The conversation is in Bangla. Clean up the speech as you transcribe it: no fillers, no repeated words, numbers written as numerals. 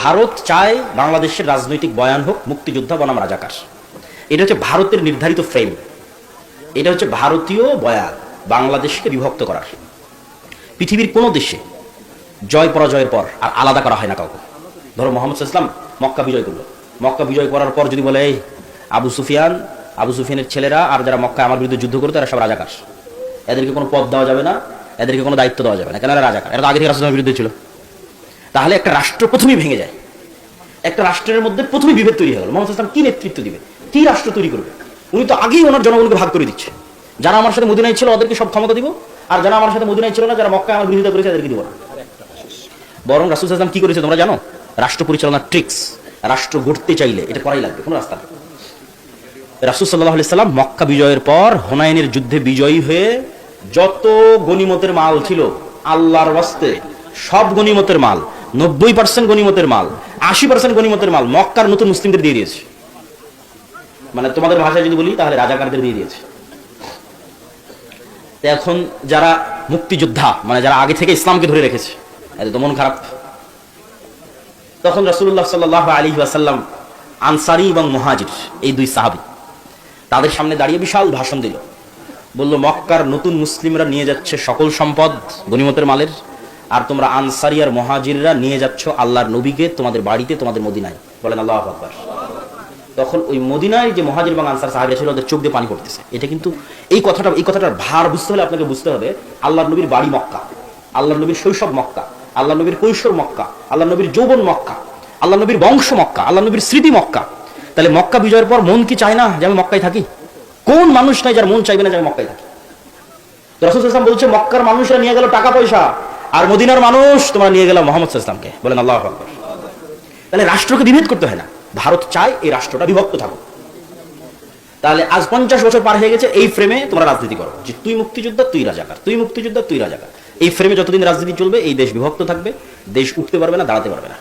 ভারত চায় বাংলাদেশের রাজনৈতিক বয়ান হোক মুক্তিযোদ্ধা বনাম রাজাকার। এটা হচ্ছে ভারতের নির্ধারিত ফ্রেম, এটা হচ্ছে ভারতীয় বয়ান বাংলাদেশকে বিভক্ত করার। পৃথিবীর কোনো দেশে জয় পরাজয়ের পর আর আলাদা করা হয় না কাউকে। ধরো মোহাম্মদ ইসলাম মক্কা বিজয় করলো, মক্কা বিজয় করার পর যদি বলে এই আবু সুফিয়ানের ছেলেরা আর যারা মক্কায় আমার বিরুদ্ধে যুদ্ধ করতো এরা সব রাজাকার, এদেরকে কোনো পদ দেওয়া যাবে না, এদেরকে কোনো দায়িত্ব দেওয়া যাবে না, কেন এরা রাজাকার, এরা তো আগে থেকে রাসূলের বিরুদ্ধে ছিল। তাহলে একটা রাষ্ট্র প্রথমেই ভেঙে যায়, একটা রাষ্ট্রের মধ্যে প্রথমেই বিভেদ তৈরি হয়ে গেল। মোহাম্মদ ইসলাম কি নেতৃত্ব দিবে, কি রাষ্ট্র তৈরি করবে? উনি তো আগেই ওনার জনগণকে ভাগ করে দিচ্ছে, যারা আমার সাথে মদিনায় ছিল ওদেরকে সব ক্ষমতা দিব, আর যারা আমার সাথে মদিনায় ছিল না, যারা মক্কায় আমার বিরোধিতা করেছে এদেরকে দিব না। বরং রাসূল সাল্লাল্লাহু আলাইহি ওয়াসাল্লাম কি করেছে তোমরা জানো? রাষ্ট্র পরিচালনার ট্রিক্স, রাষ্ট্র গড়তে চাইলে এটা করাই লাগবে, কোনো রাস্তা নেই। রাসূল সাল্লাল্লাহু আলাইহি ওয়াসাল্লাম মক্কা বিজয়ের পর হুনাইনের যুদ্ধে বিজয়ী হয়ে যত গনিমতের মাল ছিল আল্লাহর ওয়াস্তে সব গনিমতের মাল, 90% গনিমতের মাল, 80% গনিমতের মাল মক্কার নতুন মুসলিমদের দিয়ে দিয়েছে। মানে তোমাদের ভাষায় যদি বলি তাহলে রাজাকারদের দিয়ে দিয়েছে। এখন যারা মুক্তিযোদ্ধা, মানে যারা আগে থেকে ইসলামকে ধরে রেখেছে, এত তো মন খারাপ। তখন রাসূলুল্লাহ সাল্লাল্লাহু আলাইহি ওয়াসাল্লাম আনসারী এবং মুহাজির এই দুই সাহাবী তাদের সামনে দাঁড়িয়ে বিশাল ভাষণ দিল। বলল, মক্কার নতুন মুসলিমরা নিয়ে যাচ্ছে সকল সম্পদ গনিমতের মালের, আর তোমরা আনসারী আর মুহাজিররা নিয়ে যাচ্ছ আল্লাহর নবীকে তোমাদের বাড়িতে, তোমাদের মদিনায়। বলেন আল্লাহু আকবার। তখন ওই মদিনায় যে মুহাজির এবং আনসার সাহাবীরা ছিল ওদের চোখ দিয়ে পানি পড়তেছে। এটা কিন্তু এই কথাটার ভার বুঝতে হলে আপনাকে বুঝতে হবে আল্লাহর নবীর বাড়ি মক্কা, আল্লাহর নবীর শৈশব মক্কা, আল্লাহর নবীর কৈশোর মক্কা, আল্লাহর নবীর যৌবন মক্কা, আল্লাহর নবীর বংশ মক্কা, আল্লাহর নবীর স্মৃতি মক্কা। তাহলে মক্কা বিজয়ের পর মন কি চায় না যে আমি মক্কায় থাকি? কোন মানুষ নাই যার মন চাইবে না যে আমি মক্কায় থাকি? রাসূল সাল্লাল্লাহু আলাইহি ওয়াসাল্লাম বলছে মক্কার মানুষরা নিয়ে গেল টাকা পয়সা, আর মদিনার মানুষ তোমরা নিয়ে গেল মুহাম্মদ সাল্লাল্লাহু আলাইহি ওয়াসাল্লামকে। বলেন আল্লাহু আকবার। তাহলে রাষ্ট্রকে বিভেদ করতে হয় না, ভারত চায় এই রাষ্ট্রটা বিভক্ত থাকুক। তাহলে আজ 50 বছর পার হয়ে গেছে, এই ফ্রেমে তোমরা রাজনীতি করো যে তুই মুক্তিযোদ্ধা তুই রাজাকার, তুই মুক্তিযোদ্ধা তুই রাজাকার। এই ফ্রেমে যতদিন রাজনীতি চলবে এই দেশ বিভক্ত থাকবে, দেশ উঠতে পারবে না, দাঁড়াতে পারবে না।